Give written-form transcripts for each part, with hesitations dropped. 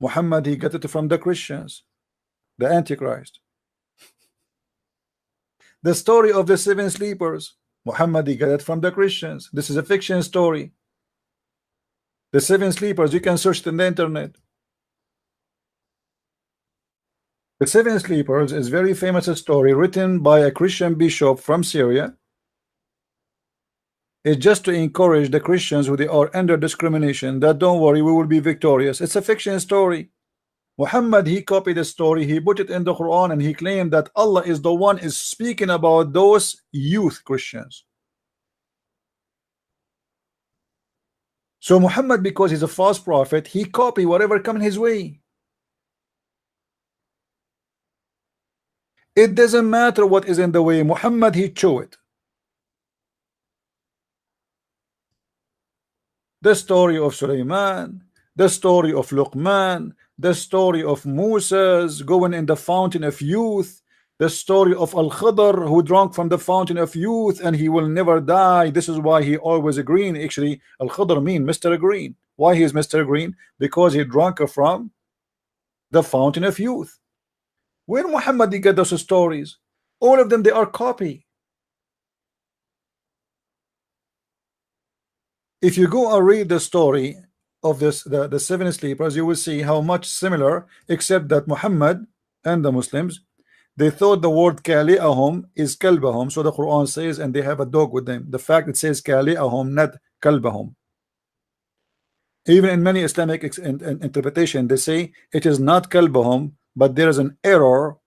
Muhammad, he got it from the Christians, the Antichrist. The story of the seven sleepers, Muhammad, he got it from the Christians. This is a fiction story. The seven sleepers, you can search it in the internet. The seven sleepers is very famous story written by a Christian bishop from Syria. It's just to encourage the Christians who they are under discrimination that don't worry, we will be victorious. It's a fiction story. Muhammad, he copied the story, he put it in the Quran, and he claimed that Allah is the one is speaking about those youth Christians. So Muhammad, because he's a false prophet, he copied whatever coming his way. It doesn't matter what is in the way. Muhammad, he chose it. The story of Sulaiman, the story of Luqman, the story of Moses going in the fountain of youth, the story of Al-Khidr who drank from the fountain of youth and he will never die. This is why he always green. Actually, Al-Khidr mean Mr. Green. Why he is Mr. Green? Because he drank from the fountain of youth. Where Muhammad did get those stories? All of them, they are copy. If you go and read the story of the seven sleepers, you will see how much similar, except that Muhammad and the Muslims, they thought the word kali'ahum is kalbahum. So the Quran says, and they have a dog with them. The fact it says kali'ahum, not kalbahum. Even in many Islamic interpretation, they say it is not kalbahum, but there is an error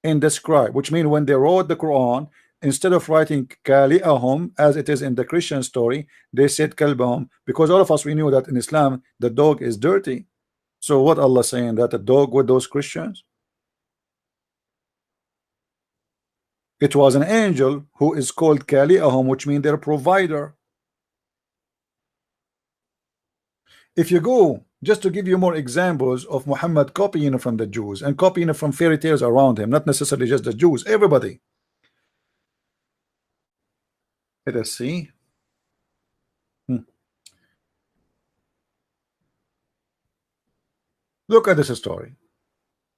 in the scribe, which means when they wrote the Quran, instead of writing kali'ahum as it is in the Christian story, they said kalbahum, because all of us, we knew that in Islam the dog is dirty. So what Allah saying, that a dog with those Christians? It was an angel who is called kali'ahum, which means their provider. If you go, just to give you more examples of Muhammad copying from the Jews and copying from fairy tales around him, not necessarily just the Jews, everybody. Let us see. Look at this story.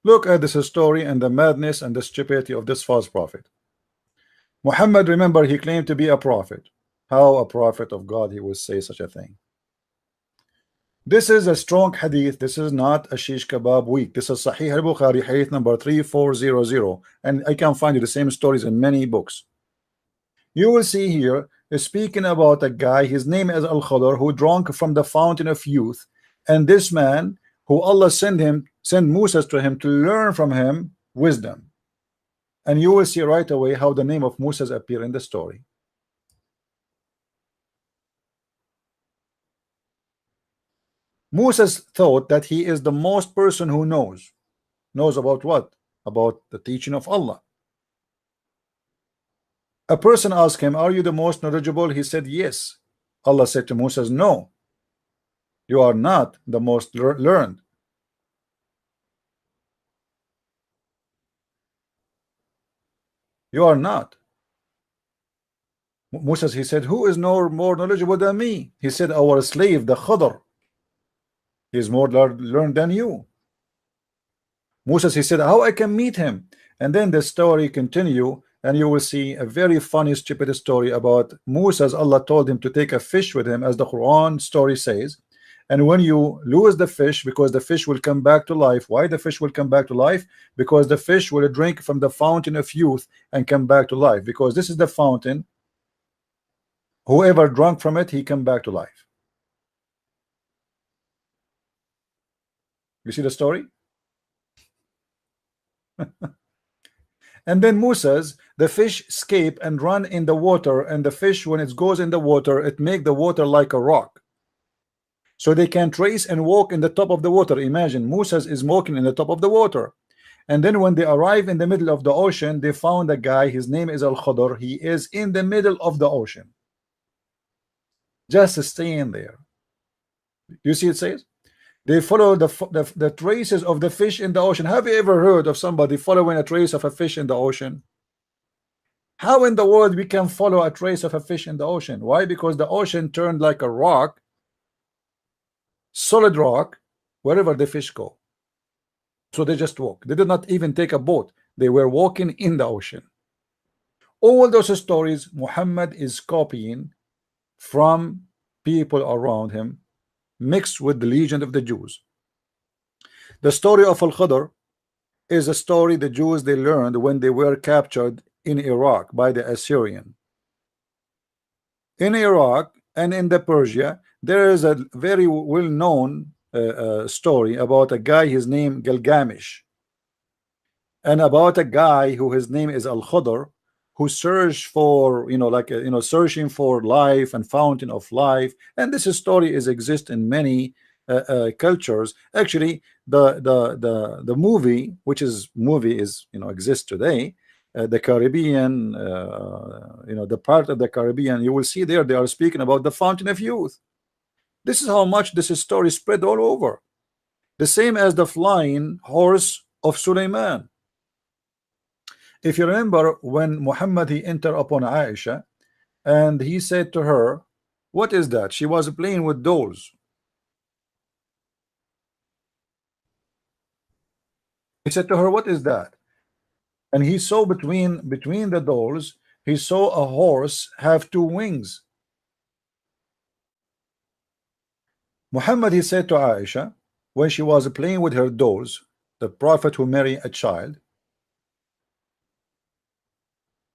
Look at this story and the madness and the stupidity of this false prophet. Muhammad, remember, he claimed to be a prophet. How a prophet of God he would say such a thing? This is a strong hadith. This is not a shish kebab week. This is Sahih al-Bukhari, hadith number 3400, and I can find you the same stories in many books. You will see here speaking about a guy, his name is Al-Khidr, who drank from the fountain of youth, and this man who Allah sent Moses to him to learn from him wisdom. And you will see right away how the name of Moses appear in the story. Moses thought that he is the most person who knows about what? About the teaching of Allah. A person asked him, are you the most knowledgeable? He said yes. Allah said to Moses, no, you are not the most learned. You are not. Moses, he said, who is more knowledgeable than me? He said, our slave, the Khidr, he is more learned than you. Moses, he said, how I can meet him? And then the story continue, and you will see a very funny, stupid story about Moses. Allah told him to take a fish with him, as the Quran story says. And when you lose the fish, because the fish will come back to life. Why the fish will come back to life? Because the fish will drink from the fountain of youth and come back to life. Because this is the fountain. Whoever drank from it, he come back to life. You see the story? And then Moses, the fish escape and run in the water, and the fish, when it goes in the water, it make the water like a rock, so they can trace and walk in the top of the water. Imagine Moses is walking in the top of the water, and then when they arrive in the middle of the ocean, they found a guy, his name is Al-Khidr. He is in the middle of the ocean, just staying there. You see, it says they follow the traces of the fish in the ocean. Have you ever heard of somebody following a trace of a fish in the ocean? How in the world we can follow a trace of a fish in the ocean? Why? Because the ocean turned like a rock, solid rock, wherever the fish go. So they just walk. They did not even take a boat. They were walking in the ocean. All those stories Muhammad is copying from people around him, mixed with the legend of the Jews. The story of Al-Khadr is a story the Jews they learned when they were captured in Iraq by the Assyrian. In Iraq and in the Persia, there is a very well-known story about a guy, his name Gilgamesh, and about a guy who his name is Al-Khadr, who searched for, like, searching for life and fountain of life. And this story is exist in many cultures. Actually, the movie, which is exists today, the Caribbean, the part of the Caribbean, you will see there they are speaking about the fountain of youth. This is how much this story spread all over. The same as the flying horse of Suleiman. If you remember, when Muhammad he entered upon Aisha and he said to her, what is that? She was playing with dolls. He said to her, what is that? And he saw between the dolls, he saw a horse have two wings. Muhammad he said to Aisha, when she was playing with her dolls, the prophet who married a child,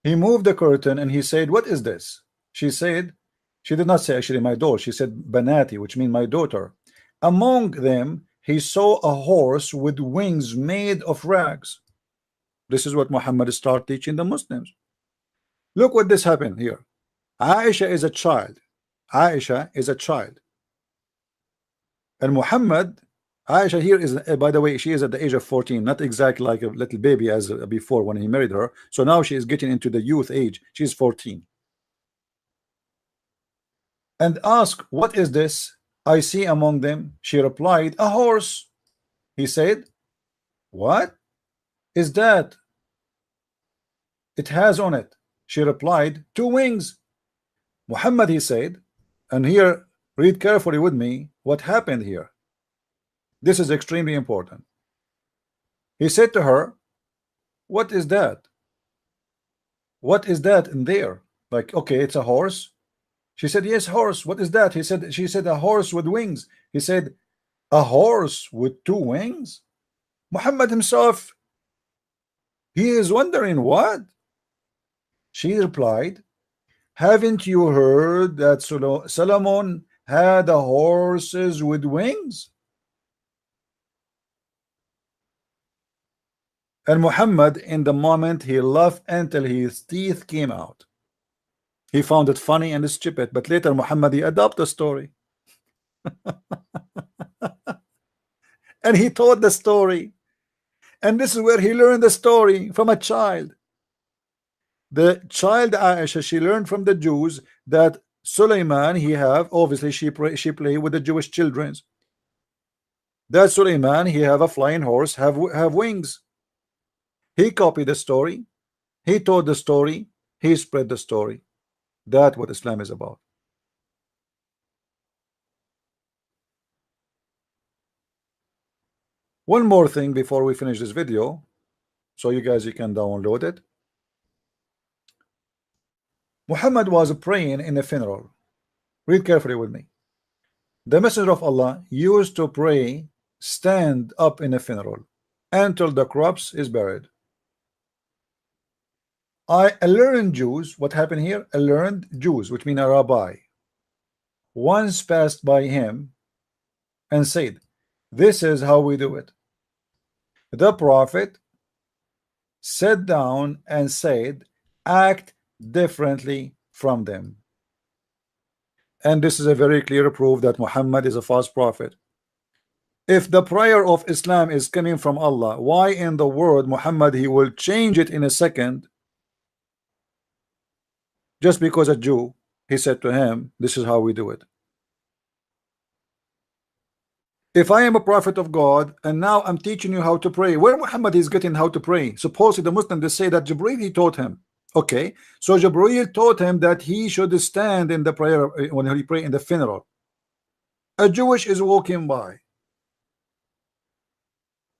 he moved the curtain and he said, what is this? She said, she did not say actually my doll, she said banati, which means my daughter. Among them he saw a horse with wings made of rags. This is what Muhammad started teaching the Muslims. Look what this happened here. Aisha is a child. Aisha is a child. And Muhammad, Aisha here is, by the way, she is at the age of 14, not exactly like a little baby as before when he married her. So now she is getting into the youth age. She's 14. And ask, what is this I see among them? She replied, a horse. He said, what is that? It has on it. She replied, two wings. Muhammad, he said, and here, read carefully with me what happened here. This is extremely important. He said to her, what is that? What is that in there? Like, okay, it's a horse. She said, yes, horse. What is that? She said, a horse with wings. He said, a horse with two wings? Muhammad himself, he is wondering what? She replied, haven't you heard that Solomon had a horses with wings? And Muhammad, in the moment, he laughed until his teeth came out. He found it funny and stupid, but later Muhammad he adopted the story. And he told the story. And this is where he learned the story from a child. The child Aisha, she learned from the Jews that Suleiman, he have, obviously she play with the Jewish children. That Suleiman, he have a flying horse, have wings. He copied the story. He told the story. He spread the story. That's what Islam is about. One more thing before we finish this video, so you can download it. Muhammad was praying in a funeral. Read carefully with me. The Messenger of Allah used to pray, stand up in a funeral until the corpse is buried. A learned Jews, what happened here? A learned Jews, which mean a rabbi, once passed by him and said, this is how we do it. The Prophet sat down and said, act differently from them. And this is a very clear proof that Muhammad is a false prophet. If the prayer of Islam is coming from Allah, why in the world Muhammad he will change it in a second? Just because a Jew, he said to him, this is how we do it. If I am a prophet of God and now I'm teaching you how to pray, where Muhammad is getting how to pray? Supposedly the Muslims, they say that Jibreel he taught him. Okay, so Jibreel taught him that he should stand in the prayer when he pray in the funeral. A Jewish is walking by.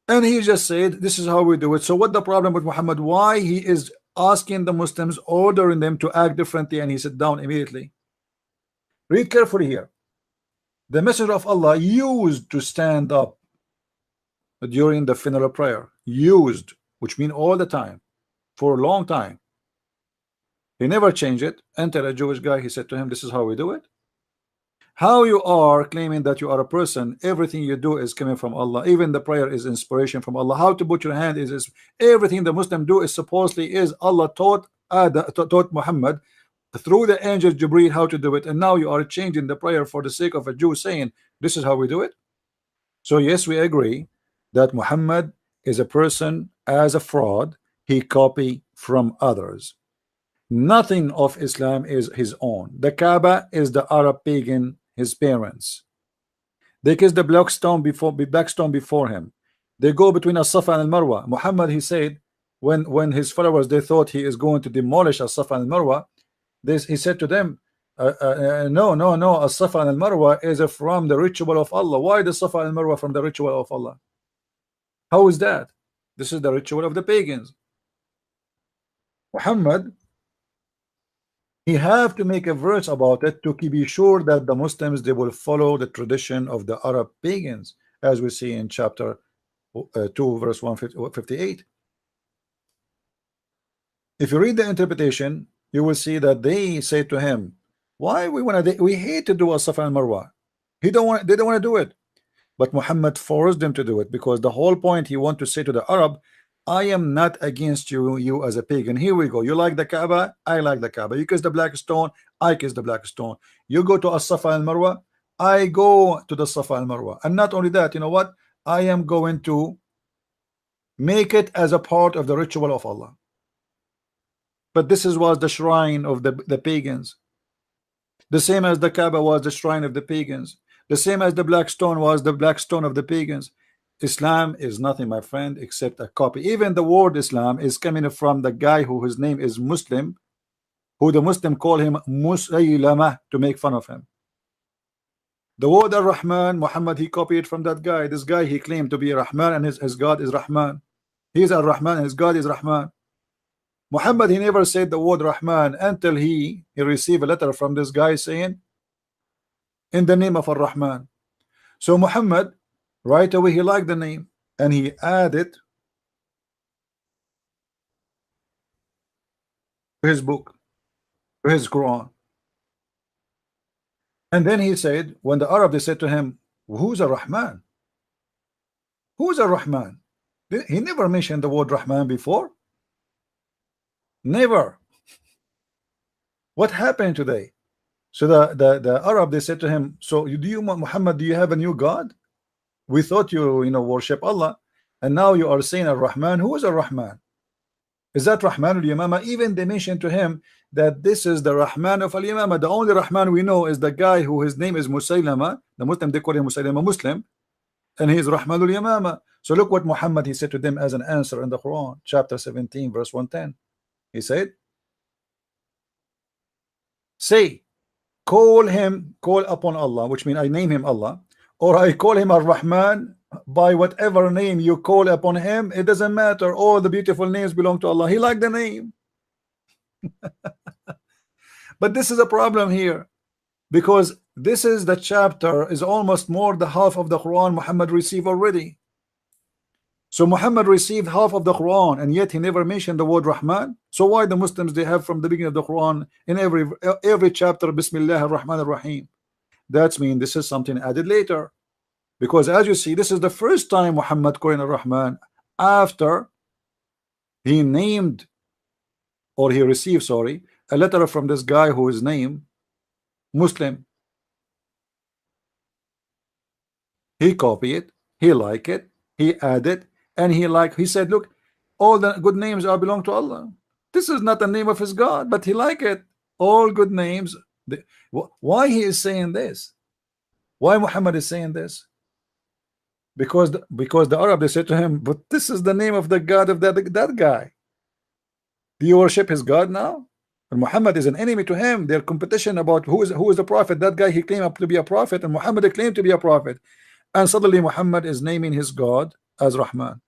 And he just said, this is how we do it. So what the problem with Muhammad? Why he is asking the Muslims, ordering them to act differently, and he sit down immediately? Read carefully here. The Messenger of Allah used to stand up during the funeral prayer. Used, which means all the time, for a long time. He never changed it. Enter a Jewish guy, he said to him, this is how we do it. How you are claiming that you are a person, everything you do is coming from Allah, even the prayer is inspiration from Allah. How to put your hand is everything the Muslim do is supposedly is Allah taught taught Muhammad through the angel Jibreel how to do it, and now you are changing the prayer for the sake of a Jew, saying this is how we do it. So yes, we agree that Muhammad is a person as a fraud. He copy from others. Nothing of Islam is his own. The Kaaba is the Arab pagan, his parents. They kiss the black stone before him. They go between As-Safa and Al-Marwa. Muhammad, he said, when his followers, they thought he is going to demolish As-Safa and Al-Marwa, he said to them, no, As-Safa and Al-Marwa is from the ritual of Allah. Why the Safa and Marwa from the ritual of Allah? How is that? This is the ritual of the pagans. Muhammad, he have to make a verse about it to be sure that the Muslims, they will follow the tradition of the Arab pagans, as we see in chapter 2 verse 158. If you read the interpretation, you will see that they say to him, why we hate to do a Safa and Marwa. They don't want to do it. But Muhammad forced them to do it, because the whole point, he want to say to the Arab, I am not against you as a pagan. Here we go. You like the Kaaba, I like the Kaaba. You kiss the black stone, I kiss the black stone. You go to As-Safa and Marwa, I go to the Safa and Marwa. And not only that, you know what? I am going to make it as a part of the ritual of Allah. But this was the shrine of the pagans. The same as the Kaaba was the shrine of the pagans. The same as the black stone was the black stone of the pagans. Islam is nothing, my friend, except a copy. Even the word Islam is coming from the guy who his name is Muslim, who the Muslim call him Musaylama to make fun of him. The word Ar-Rahman, Muhammad, he copied from that guy. This guy, he claimed to be Rahman, and his God is Rahman. He is Ar-Rahman and his God is Rahman. Muhammad, he never said the word Rahman until he received a letter from this guy saying, in the name of Ar-Rahman. So Muhammad, right away, he liked the name and he added to his book, to his Quran. And then he said, when the Arab, they said to him, who's Ar-Rahman? Who's Ar-Rahman? He never mentioned the word Rahman before. Never. What happened today? So the Arab, they said to him, so Muhammad, do you have a new God? We thought you worship Allah, and now you are saying Ar-Rahman. Who is Ar-Rahman? Is that Rahman al-Yamama? Even they mentioned to him that this is the Rahman of al-Yamama. The only Rahman we know is the guy who his name is Musaylama. The Muslim, they call him Musaylama Muslim, and he is Rahman al-Yamama. So look what Muhammad, he said to them as an answer in the Quran, chapter 17 verse 110. He said, say, call upon Allah, which means I name him Allah, or I call him Ar-Rahman, by whatever name you call upon him, it doesn't matter. All the beautiful names belong to Allah. He liked the name. But this is a problem here, because this is the chapter is almost more the half of the Quran Muhammad received already. So Muhammad received half of the Quran, and yet he never mentioned the word Rahman. So why the Muslims, they have from the beginning of the Quran in every chapter Bismillah ar-Rahman ar-Rahim? That means this is something added later, because as you see, this is the first time Muhammad calling ar-Rahman after he named, or he received, sorry, a letter from this guy who is named Muslim. He copied it, he liked it, he added, and he said, look, all the good names are belong to Allah. This is not the name of his God, but he liked it. All good names. Why he is saying this? Why Muhammad is saying this? Because the Arab, they said to him, but this is the name of the God of that guy. Do you worship his God now? And Muhammad is an enemy to him. Their competition about who is the prophet. That guy, he claimed to be a prophet, and Muhammad claimed to be a prophet. And suddenly Muhammad is naming his God as Rahman.